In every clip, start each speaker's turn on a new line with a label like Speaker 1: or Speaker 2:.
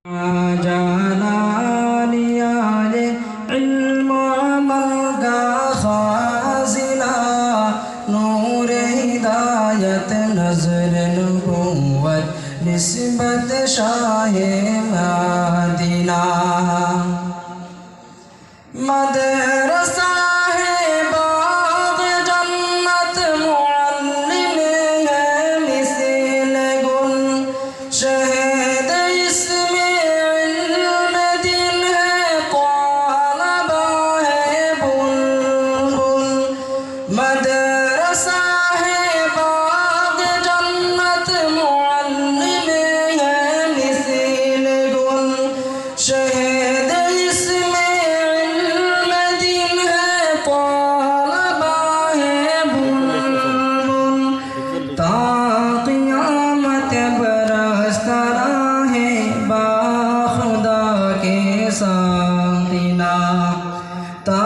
Speaker 1: جلالي علم عمل کا خازنہ نور ہدایت نظر نبوت نسبت شاہ مدینہ مدرسہ ہے باغ جنت معلم ہے مثل گل شہد اس میں علم دن ہے طالبہ ہے بلبل مدرسہ ہے باغ جنت معلم ہے مثل گل شہد اس میں علم دن ہے طالبہ ہے بلبل تا قیامت برستا رہے با خدا کے ساقینا تا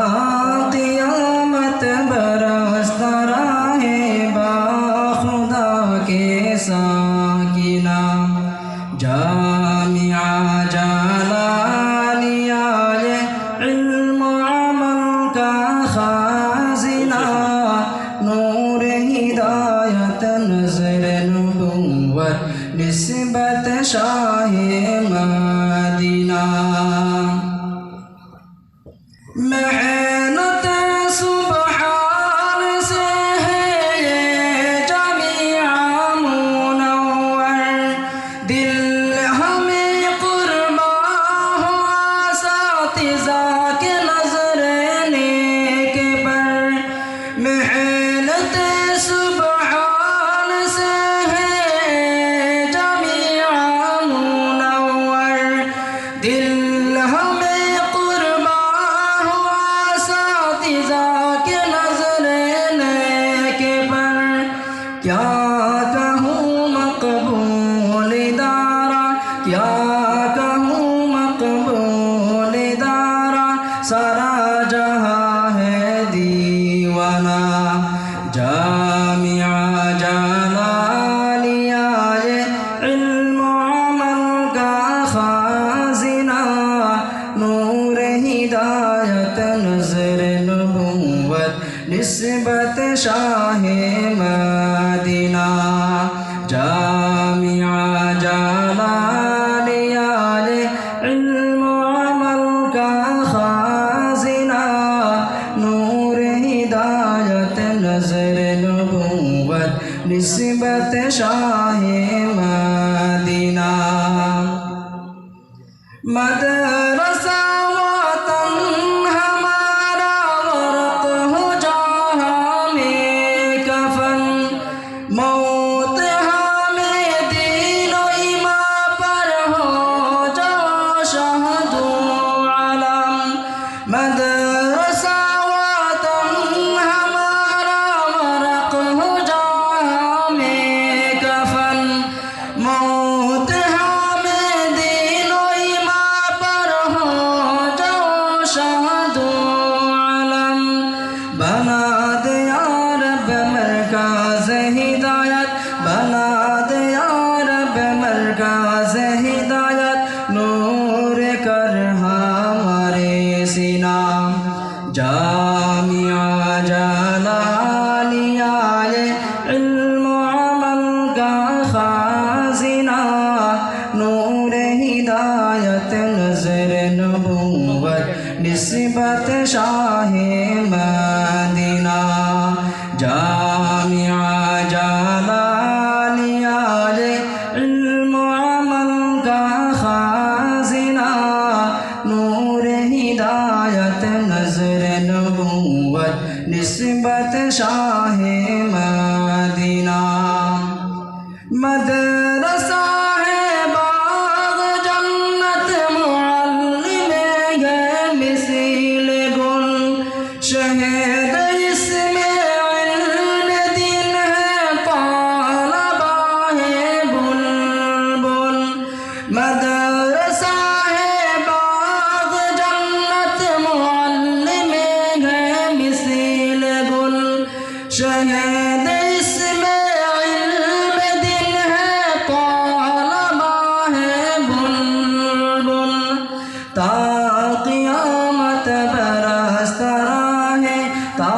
Speaker 1: قیامت برستا رہے با خدا کے ساقینا جامعہ جلالیہ علم عمل کا خازنہ نور ہدایت نظر نبوت نسبت شاہ مدینہ محنت سبحان سے ہے یہ جامعہ منور دل ہمیں قربا ہو اساتذہ کے نظر نیک پر محنت سبحان سے ہے جامعہ منور دل ہمیں قربا ہو اساتذہ کے نظر نیک پر کیا کہوں مقبول ادارہ کیا کہوں مقبول ادارہ سارا جہاں ہے دیوانہ جامعہ جلالیہ علم عمل کا خازنہ نور ہدایت نظر نبوت نسبت شاہ مدینہ جامعہ جلالیہ علم عمل کا خازنہ نور ہدایت نظر نبوت نسبت شاہ مدینہ مدرسہ وطن ہمارا غرق ہو جہاں میں کفن موت ہمیں دین و ایمان پر ہو جو شہد و علم مدرسہ وطن ہمارا غرق ہو جہاں میں کفن موت ہمیں دین و ایمان پر ہو جو شہد و علم بنا دے یا رب مرکز ہدایت بنا دے یا رب مرکز ہدایت نور کر ہمارے سینہ جامعہ جلالیہ علم عمل کا خازنہ نور ہدایت نظر نبوت نسبت شاہ مدینہ جامعہ جلالیہ علم عمل کا خازنہ نور ہدایت نظر نبوت نسبت شاہ مدینہ مدرسہ ہے باغ جنت معلم ہے مثل گل شہد اس میں علم دن ہے طالبہ ہے بلبل مدرسہ ہے باغ جنت معلم ہے مثل گل شہد تا قیامت برستا رہے تا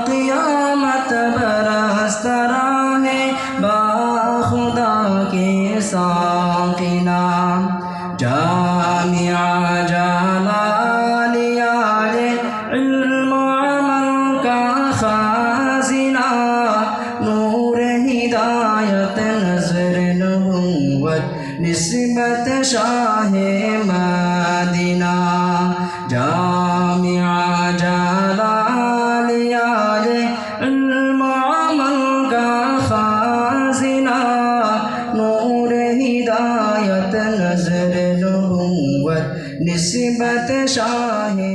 Speaker 1: قیامت برستا رہے با خدا کے ساقی نام جامعہ جلالیہ علم و عمل کا خازنہ نور ہدایت نظر نبوت نسبت شاہ مدینہ جامعہ جلالیہ علم و عمل کا خازنہ نور ہدایت نظر نبوت نسبت شاہ